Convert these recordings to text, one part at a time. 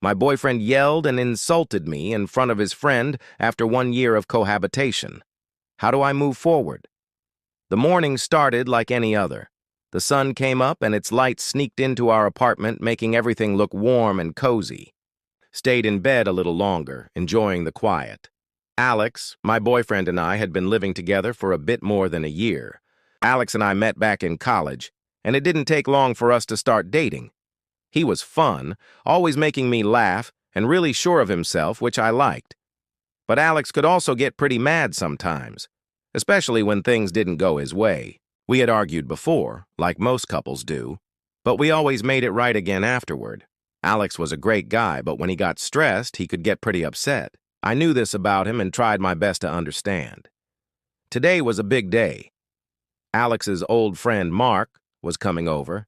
My boyfriend yelled and insulted me in front of his friend after 1 year of cohabitation. How do I move forward? The morning started like any other. The sun came up and its light sneaked into our apartment, making everything look warm and cozy. Stayed in bed a little longer, enjoying the quiet. Alex, my boyfriend, and I had been living together for a bit more than a year. Alex and I met back in college, and it didn't take long for us to start dating. He was fun, always making me laugh, and really sure of himself, which I liked. But Alex could also get pretty mad sometimes, especially when things didn't go his way. We had argued before, like most couples do, but we always made it right again afterward. Alex was a great guy, but when he got stressed, he could get pretty upset. I knew this about him and tried my best to understand. Today was a big day. Alex's old friend Mark was coming over.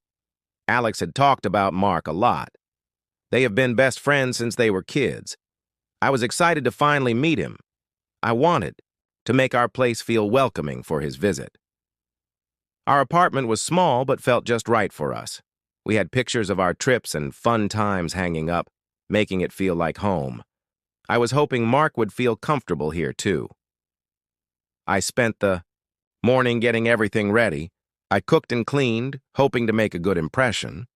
Alex had talked about Mark a lot. They have been best friends since they were kids. I was excited to finally meet him. I wanted to make our place feel welcoming for his visit. Our apartment was small but felt just right for us. We had pictures of our trips and fun times hanging up, making it feel like home. I was hoping Mark would feel comfortable here too. I spent the morning getting everything ready. I cooked and cleaned, hoping to make a good impression.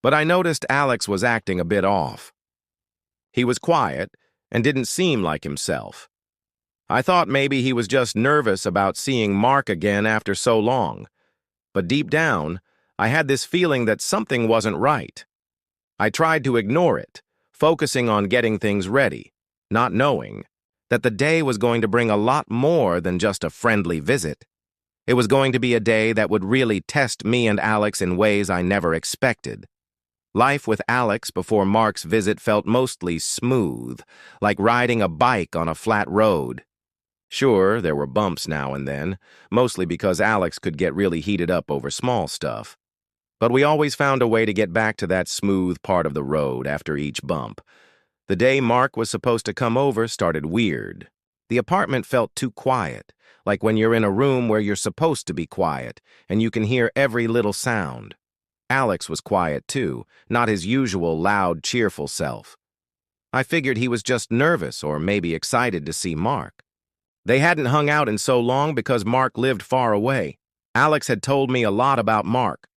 But I noticed Alex was acting a bit off. He was quiet and didn't seem like himself. I thought maybe he was just nervous about seeing Mark again after so long. But deep down, I had this feeling that something wasn't right. I tried to ignore it, focusing on getting things ready, not knowing that the day was going to bring a lot more than just a friendly visit. It was going to be a day that would really test me and Alex in ways I never expected. Life with Alex before Mark's visit felt mostly smooth, like riding a bike on a flat road. Sure, there were bumps now and then, mostly because Alex could get really heated up over small stuff. But we always found a way to get back to that smooth part of the road after each bump. The day Mark was supposed to come over started weird. The apartment felt too quiet, like when you're in a room where you're supposed to be quiet, and you can hear every little sound. Alex was quiet too, not his usual loud, cheerful self. I figured he was just nervous or maybe excited to see Mark. They hadn't hung out in so long because Mark lived far away. Alex had told me a lot about Mark.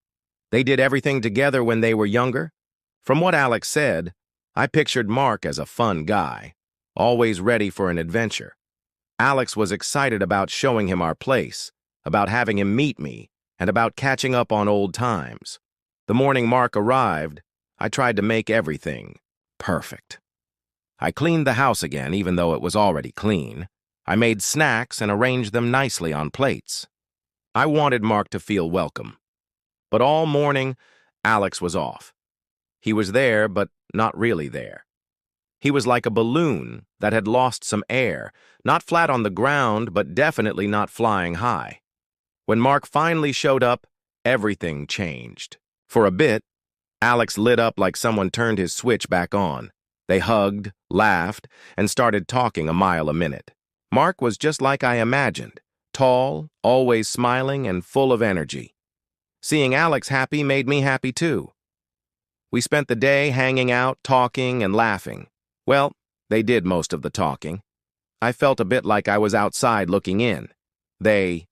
They did everything together when they were younger. From what Alex said, I pictured Mark as a fun guy, always ready for an adventure. Alex was excited about showing him our place, about having him meet me, and about catching up on old times. The morning Mark arrived, I tried to make everything perfect. I cleaned the house again, even though it was already clean. I made snacks and arranged them nicely on plates. I wanted Mark to feel welcome. But all morning, Alex was off. He was there, but not really there. He was like a balloon that had lost some air, not flat on the ground, but definitely not flying high. When Mark finally showed up, everything changed. For a bit, Alex lit up like someone turned his switch back on. They hugged, laughed, and started talking a mile a minute. Mark was just like I imagined, tall, always smiling, and full of energy. Seeing Alex happy made me happy too. We spent the day hanging out, talking, and laughing. Well, they did most of the talking. I felt a bit like I was outside looking in. They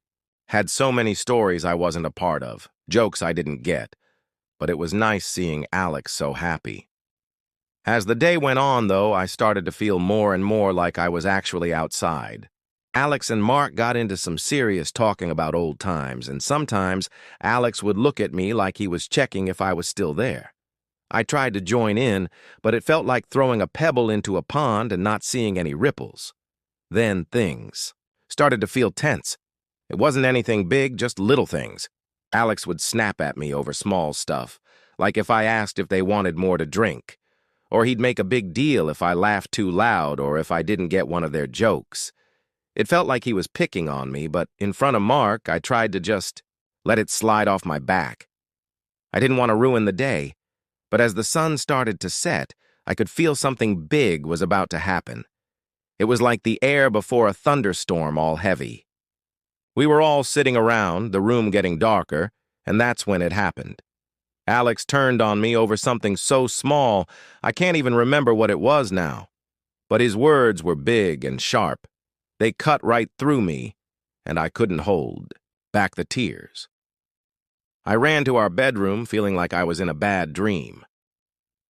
had so many stories I wasn't a part of, jokes I didn't get, but it was nice seeing Alex so happy. As the day went on, though, I started to feel more and more like I was actually outside. Alex and Mark got into some serious talking about old times, and sometimes Alex would look at me like he was checking if I was still there. I tried to join in, but it felt like throwing a pebble into a pond and not seeing any ripples. Then things started to feel tense. It wasn't anything big, just little things. Alex would snap at me over small stuff, like if I asked if they wanted more to drink. Or he'd make a big deal if I laughed too loud or if I didn't get one of their jokes. It felt like he was picking on me, but in front of Mark, I tried to just let it slide off my back. I didn't want to ruin the day, but as the sun started to set, I could feel something big was about to happen. It was like the air before a thunderstorm, all heavy. We were all sitting around, the room getting darker, and that's when it happened. Alex turned on me over something so small, I can't even remember what it was now. But his words were big and sharp. They cut right through me, and I couldn't hold back the tears. I ran to our bedroom feeling like I was in a bad dream.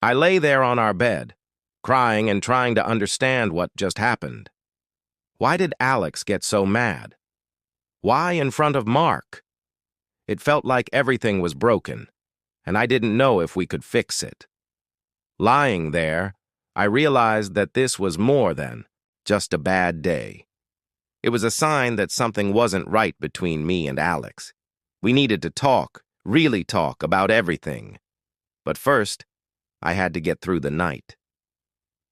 I lay there on our bed, crying and trying to understand what just happened. Why did Alex get so mad? Why in front of Mark? It felt like everything was broken, and I didn't know if we could fix it. Lying there, I realized that this was more than just a bad day. It was a sign that something wasn't right between me and Alex. We needed to talk, really talk about everything. But first, I had to get through the night.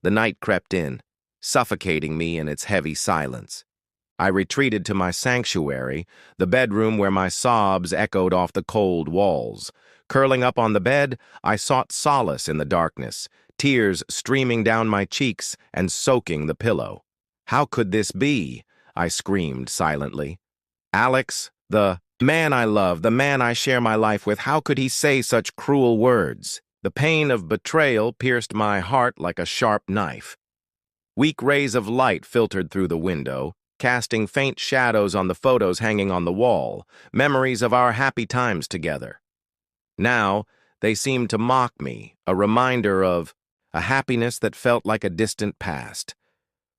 The night crept in, suffocating me in its heavy silence. I retreated to my sanctuary, the bedroom where my sobs echoed off the cold walls. Curling up on the bed, I sought solace in the darkness, tears streaming down my cheeks and soaking the pillow. How could this be? I screamed silently. Alex, the man I love, the man I share my life with, how could he say such cruel words? The pain of betrayal pierced my heart like a sharp knife. Weak rays of light filtered through the window, casting faint shadows on the photos hanging on the wall, memories of our happy times together. Now, they seemed to mock me, a reminder of a happiness that felt like a distant past.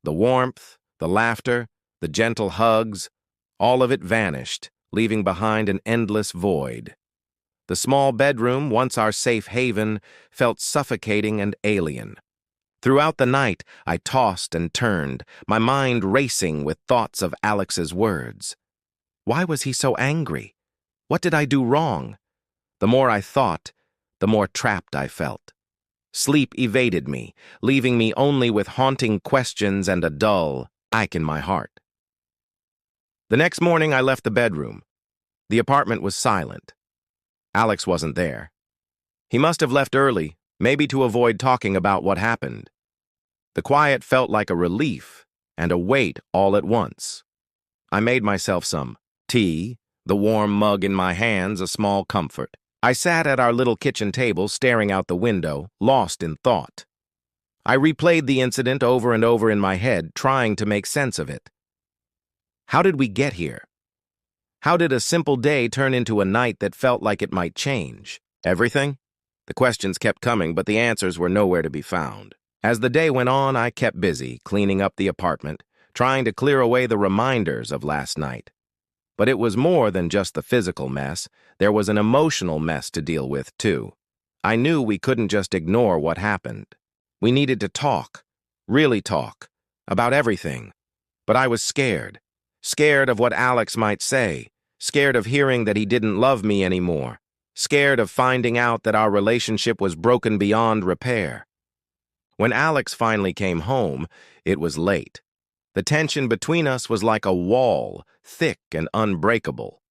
The warmth, the laughter, the gentle hugs, all of it vanished, leaving behind an endless void. The small bedroom, once our safe haven, felt suffocating and alien. Throughout the night, I tossed and turned, my mind racing with thoughts of Alex's words. Why was he so angry? What did I do wrong? The more I thought, the more trapped I felt. Sleep evaded me, leaving me only with haunting questions and a dull ache in my heart. The next morning, I left the bedroom. The apartment was silent. Alex wasn't there. He must have left early, maybe to avoid talking about what happened. The quiet felt like a relief and a weight all at once. I made myself some tea, the warm mug in my hands a small comfort. I sat at our little kitchen table staring out the window, lost in thought. I replayed the incident over and over in my head, trying to make sense of it. How did we get here? How did a simple day turn into a night that felt like it might change? Everything? The questions kept coming, but the answers were nowhere to be found. As the day went on, I kept busy, cleaning up the apartment, trying to clear away the reminders of last night. But it was more than just the physical mess. There was an emotional mess to deal with, too. I knew we couldn't just ignore what happened. We needed to talk, really talk, about everything. But I was scared. Scared of what Alex might say. Scared of hearing that he didn't love me anymore. Scared of finding out that our relationship was broken beyond repair. When Alex finally came home, it was late. The tension between us was like a wall, thick and unbreakable.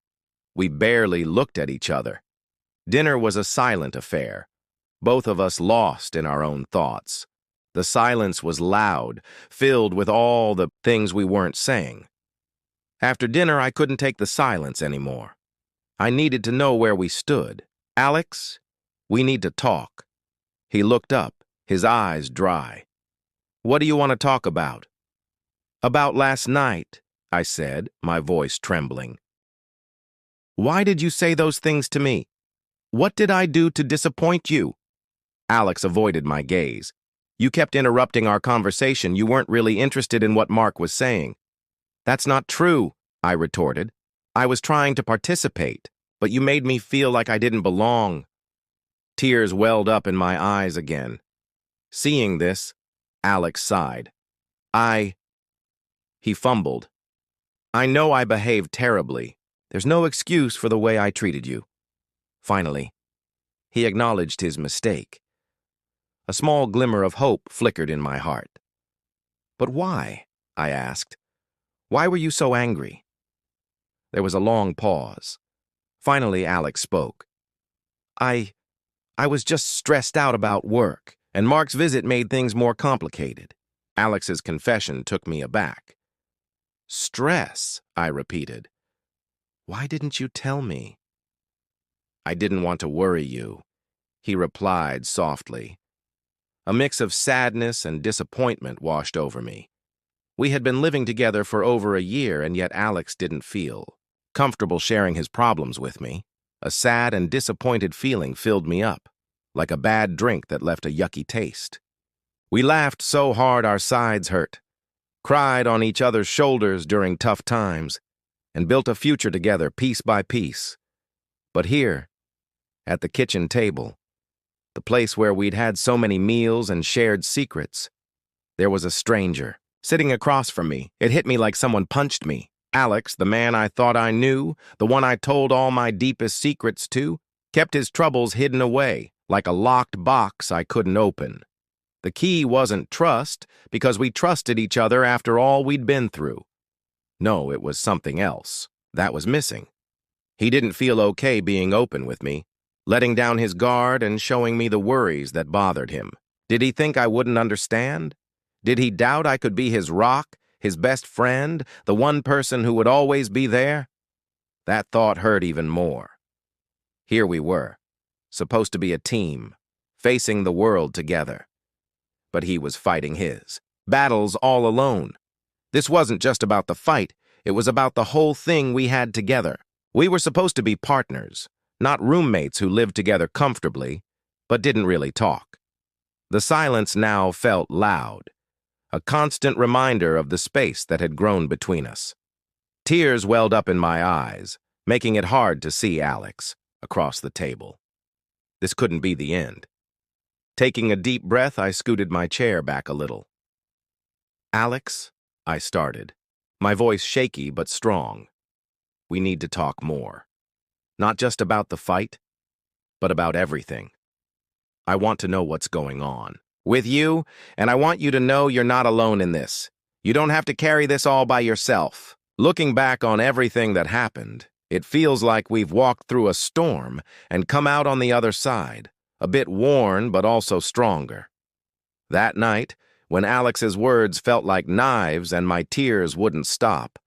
We barely looked at each other. Dinner was a silent affair, both of us lost in our own thoughts. The silence was loud, filled with all the things we weren't saying. After dinner, I couldn't take the silence anymore. I needed to know where we stood. Alex, we need to talk. He looked up, his eyes dry. What do you want to talk about? About last night, I said, my voice trembling. Why did you say those things to me? What did I do to disappoint you? Alex avoided my gaze. You kept interrupting our conversation. You weren't really interested in what Mark was saying. That's not true, I retorted. I was trying to participate, but you made me feel like I didn't belong. Tears welled up in my eyes again. Seeing this, Alex sighed. He fumbled. I know I behaved terribly. There's no excuse for the way I treated you. Finally, he acknowledged his mistake. A small glimmer of hope flickered in my heart. But why? I asked. Why were you so angry? There was a long pause. Finally, Alex spoke. I was just stressed out about work, and Mark's visit made things more complicated. Alex's confession took me aback. Stress, I repeated. Why didn't you tell me? I didn't want to worry you. he replied softly. A mix of sadness and disappointment washed over me. We had been living together for over a year, and yet Alex didn't feel comfortable sharing his problems with me. A sad and disappointed feeling filled me up, like a bad drink that left a yucky taste. We laughed so hard our sides hurt, cried on each other's shoulders during tough times, and built a future together piece by piece. But here, at the kitchen table, the place where we'd had so many meals and shared secrets, there was a stranger sitting across from me. It hit me like someone punched me. Alex, the man I thought I knew, the one I told all my deepest secrets to, kept his troubles hidden away, like a locked box I couldn't open. The key wasn't trust, because we trusted each other after all we'd been through. No, it was something else that was missing. He didn't feel okay being open with me, letting down his guard and showing me the worries that bothered him. Did he think I wouldn't understand? Did he doubt I could be his rock, his best friend, the one person who would always be there? That thought hurt even more. Here we were, supposed to be a team, facing the world together. But he was fighting his battles all alone. This wasn't just about the fight, it was about the whole thing we had together. We were supposed to be partners, not roommates who lived together comfortably, but didn't really talk. The silence now felt loud, a constant reminder of the space that had grown between us. Tears welled up in my eyes, making it hard to see Alex across the table. This couldn't be the end. Taking a deep breath, I scooted my chair back a little. "Alex," I started, my voice shaky but strong. "We need to talk more. Not just about the fight, but about everything. I want to know what's going on with you, and I want you to know you're not alone in this. You don't have to carry this all by yourself." Looking back on everything that happened, it feels like we've walked through a storm and come out on the other side, a bit worn but also stronger. That night, when Alex's words felt like knives and my tears wouldn't stop,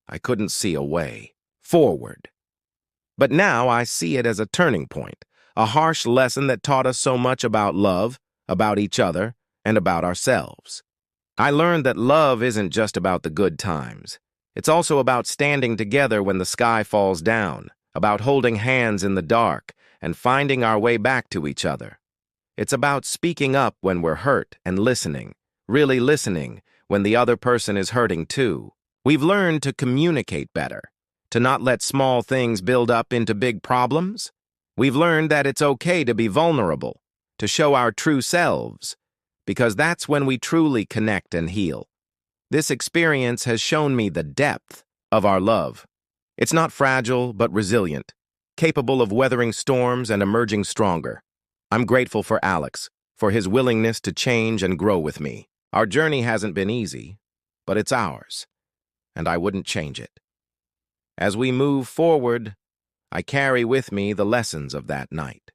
I couldn't see a way forward. But now I see it as a turning point, a harsh lesson that taught us so much about love, about each other, and about ourselves. I learned that love isn't just about the good times. It's also about standing together when the sky falls down, about holding hands in the dark and finding our way back to each other. It's about speaking up when we're hurt and listening, really listening when the other person is hurting too. We've learned to communicate better, to not let small things build up into big problems. We've learned that it's okay to be vulnerable, to show our true selves, because that's when we truly connect and heal. This experience has shown me the depth of our love. It's not fragile, but resilient, capable of weathering storms and emerging stronger. I'm grateful for Alex, for his willingness to change and grow with me. Our journey hasn't been easy, but it's ours, and I wouldn't change it. As we move forward, I carry with me the lessons of that night.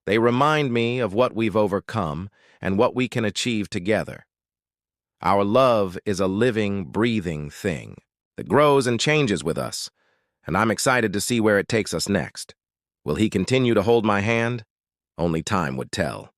They remind me of what we've overcome and what we can achieve together. Our love is a living, breathing thing that grows and changes with us, and I'm excited to see where it takes us next. Will he continue to hold my hand? Only time would tell.